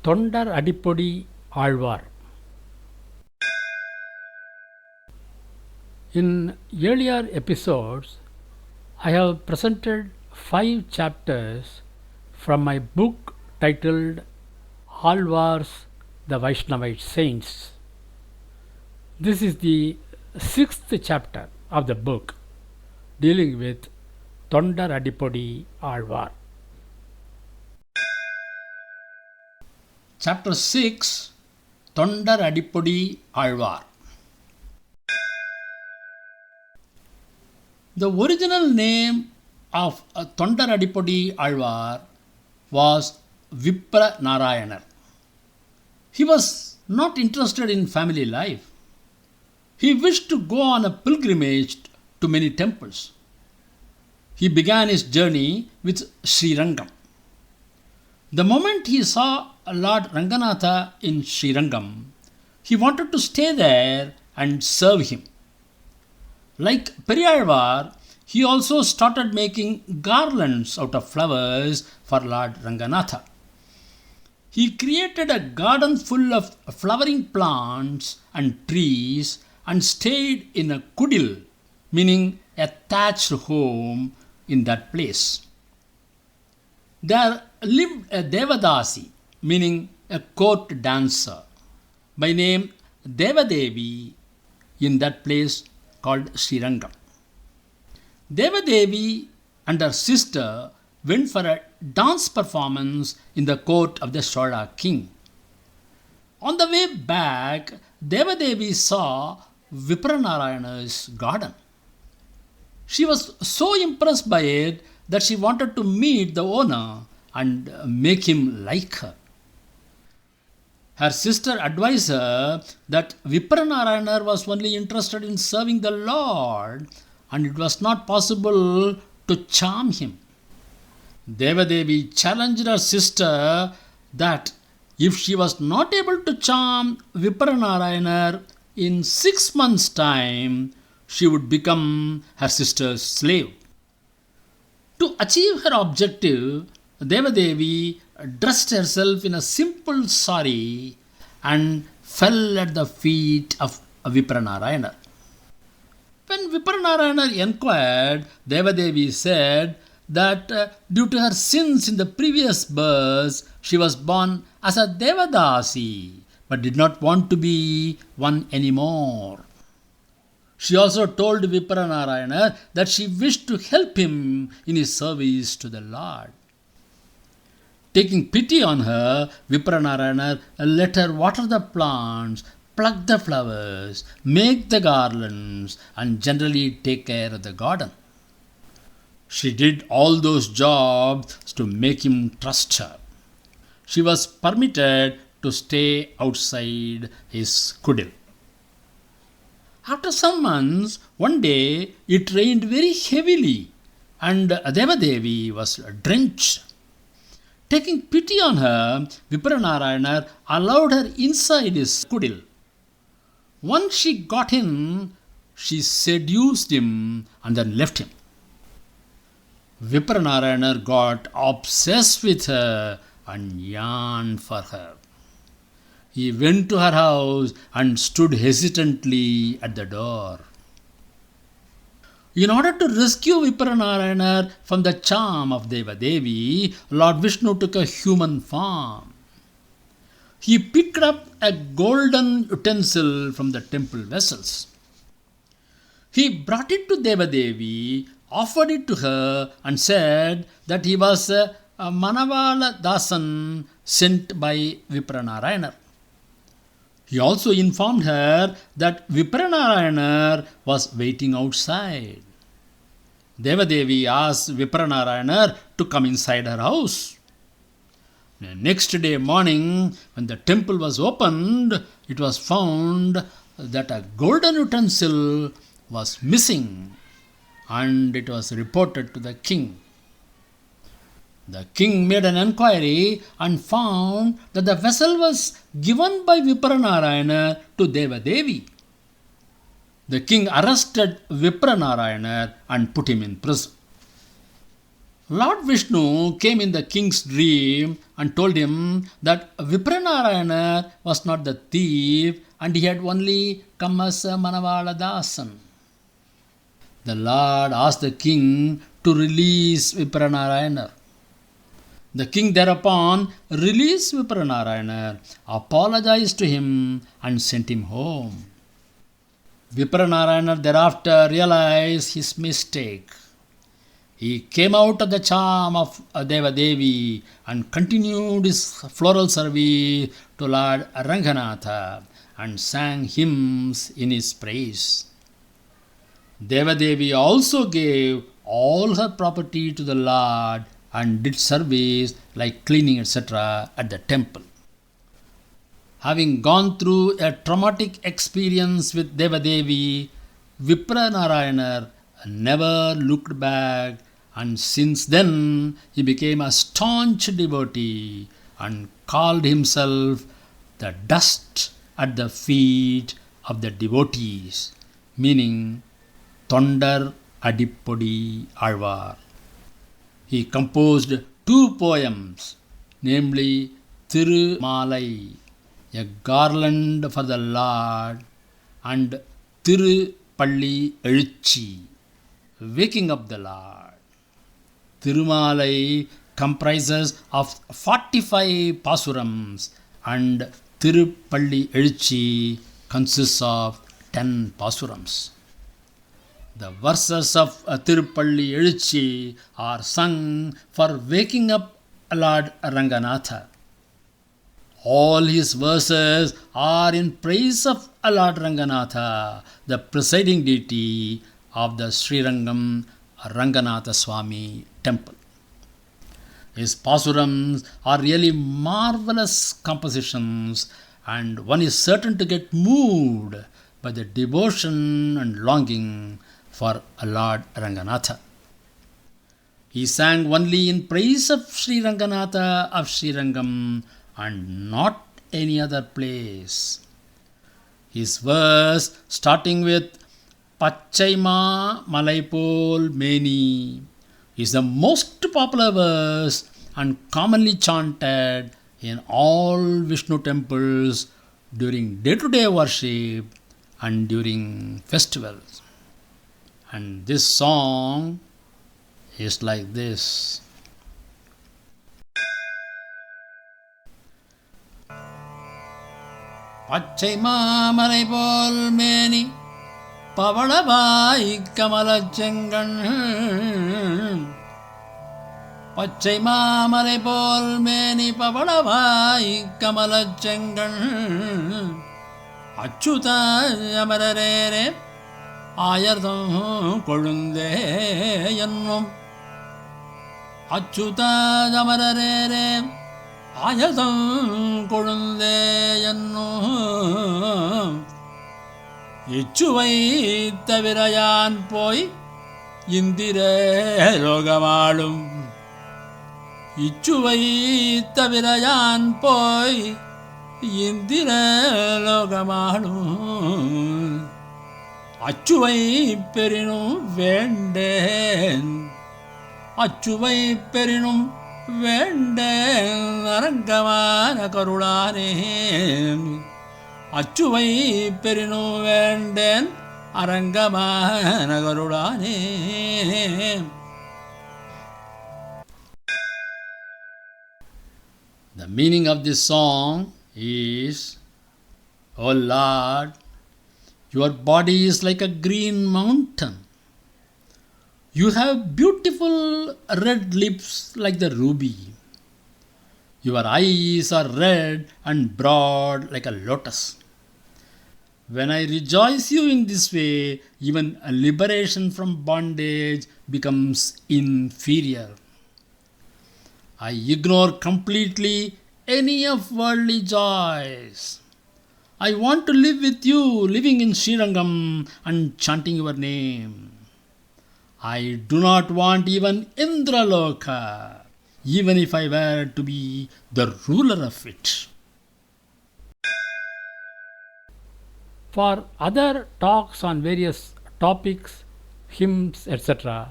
Thondaradipodi Alwar. In earlier episodes, I have presented 5 chapters from my book titled Alwars, the Vaishnava Saints. This is the 6th chapter of the book dealing with Thondaradipodi Alwar. Chapter 6 Thondaradipodi Alwar. The original name of Thondaradipodi Alwar was Vipra Narayanar. He was not interested in family life. He wished to go on a pilgrimage to many temples. He began his journey with Srirangam. The moment he saw Lord Ranganatha in Srirangam, he wanted to stay there and serve him. Like Periyalvar, he also started making garlands out of flowers for Lord Ranganatha. He created a garden full of flowering plants and trees and stayed in a kudil, meaning a thatched home in that place. There lived a Devadasi, meaning a court dancer, by name Devadevi in that place called Srirangam. Devadevi and her sister went for a dance performance in the court of the Chola king. On the way back, Devadevi saw Vipranarayana's garden. She was so impressed by it that she wanted to meet the owner and make him like her. Her sister advised her that Vipranarayana was only interested in serving the Lord and it was not possible to charm him. Devadevi challenged her sister that if she was not able to charm Vipranarayana in 6 months' time, she would become her sister's slave. To achieve her objective, Devadevi dressed herself in a simple sari and fell at the feet of Vipranarayana. When Vipranarayana inquired, Devadevi said that due to her sins in the previous births, she was born as a Devadasi but did not want to be one anymore. She also told Vipranarayana that she wished to help him in his service to the Lord. Taking pity on her, Vipranarayana let her water the plants, pluck the flowers, make the garlands, and generally take care of the garden. She did all those jobs to make him trust her. She was permitted to stay outside his kudil. After some months, one day it rained very heavily and Devadevi was drenched. Taking pity on her, Vipranarayana allowed her inside his kudil. Once she got in, she seduced him and then left him. Vipranarayana got obsessed with her and yearned for her. He went to her house and stood hesitantly at the door. In order to rescue Vipranarayana from the charm of Devadevi, Lord Vishnu took a human form. He picked up a golden utensil from the temple vessels. He brought it to Devadevi, offered it to her, and said that he was a Manavala Dasan sent by Vipranarayana. He also informed her that Vipranarayana was waiting outside. Devadevi asked Vipranarayana to come inside her house. The next day morning, when the temple was opened, it was found that a golden utensil was missing and it was reported to the king. The king made an enquiry and found that the vessel was given by Vipranarayana to Devadevi. The king arrested Vipranarayana and put him in prison. Lord Vishnu came in the king's dream and told him that Vipranarayana was not the thief and he had only come as a Manavala Dasan. The Lord asked the king to release Vipranarayana. The king thereupon released Vipranarayana, apologized to him and sent him home. Vipranarayana thereafter realized his mistake. He came out of the charm of Devadevi and continued his floral service to Lord Ranganatha and sang hymns in his praise. Devadevi also gave all her property to the Lord and did service like cleaning etc. at the temple. Having gone through a traumatic experience with Devadevi, Vipranarayana never looked back, and since then he became a staunch devotee and called himself the dust at the feet of the devotees, meaning Thondaradipodi Alwar. He composed 2 poems, namely Thirumaalai, a garland for the Lord, and Tirupalli Ezhuchi, waking up the Lord. Thirumaalai comprises of 45 pasurams and Tirupalli Ezhuchi consists of 10 pasurams. The verses of Tirupalli Ezhuchi are sung for waking up Lord Ranganatha. All his verses are in praise of Lord Ranganatha, the presiding deity of the Srirangam Ranganatha Swami temple. His pasurams are really marvelous compositions, and one is certain to get moved by the devotion and longing for Lord Ranganatha. He sang only in praise of Sri Ranganatha of Srirangam and not any other place. His verse starting with Pachaima Malaipol Meni is the most popular verse and commonly chanted in all Vishnu temples during day-to-day worship and during festivals. And this song is like this. Pachaima Malaipol Meni Pavadavai Kamalachengan Pachaima Malaipol Meni Pavadavai Kamalachengan Achuta Amarare Ayardam Kolunde Yanum Achuta Amarare Ayardam Kolunde Yanum இச்சுவை தவிரையான் போய் இந்திர லோகமாளும் இச்சுவை தவிரையான் போய் இந்திர லோகமாளும் அச்சுவை பெரினும் வேண்டேன் அச்சுவை பெரினும் வேண்டேன் அரங்கமான கருளானே அச்சுவை பெரினு வேண்டேன் அரங்கமான கருளானே. The meaning of this song is, O Lord, your body is like a green mountain. You have beautiful red lips like the ruby. Your eyes are red and broad like a lotus. When I rejoice you in this way, even a liberation from bondage becomes inferior. I ignore completely any of worldly joys. I want to live with you, living in Srirangam and chanting your name. I do not want even Indraloka, even if I were to be the ruler of it. For other talks on various topics, hymns, etc.,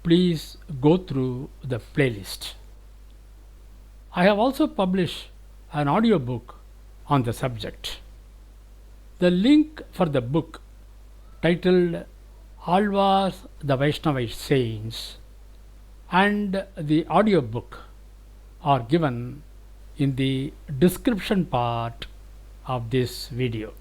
please go through the playlist. I have also published an audiobook on the subject. The link for the book, titled Alwars the Vaishnava Saints, and the audiobook are given in the description part of this video.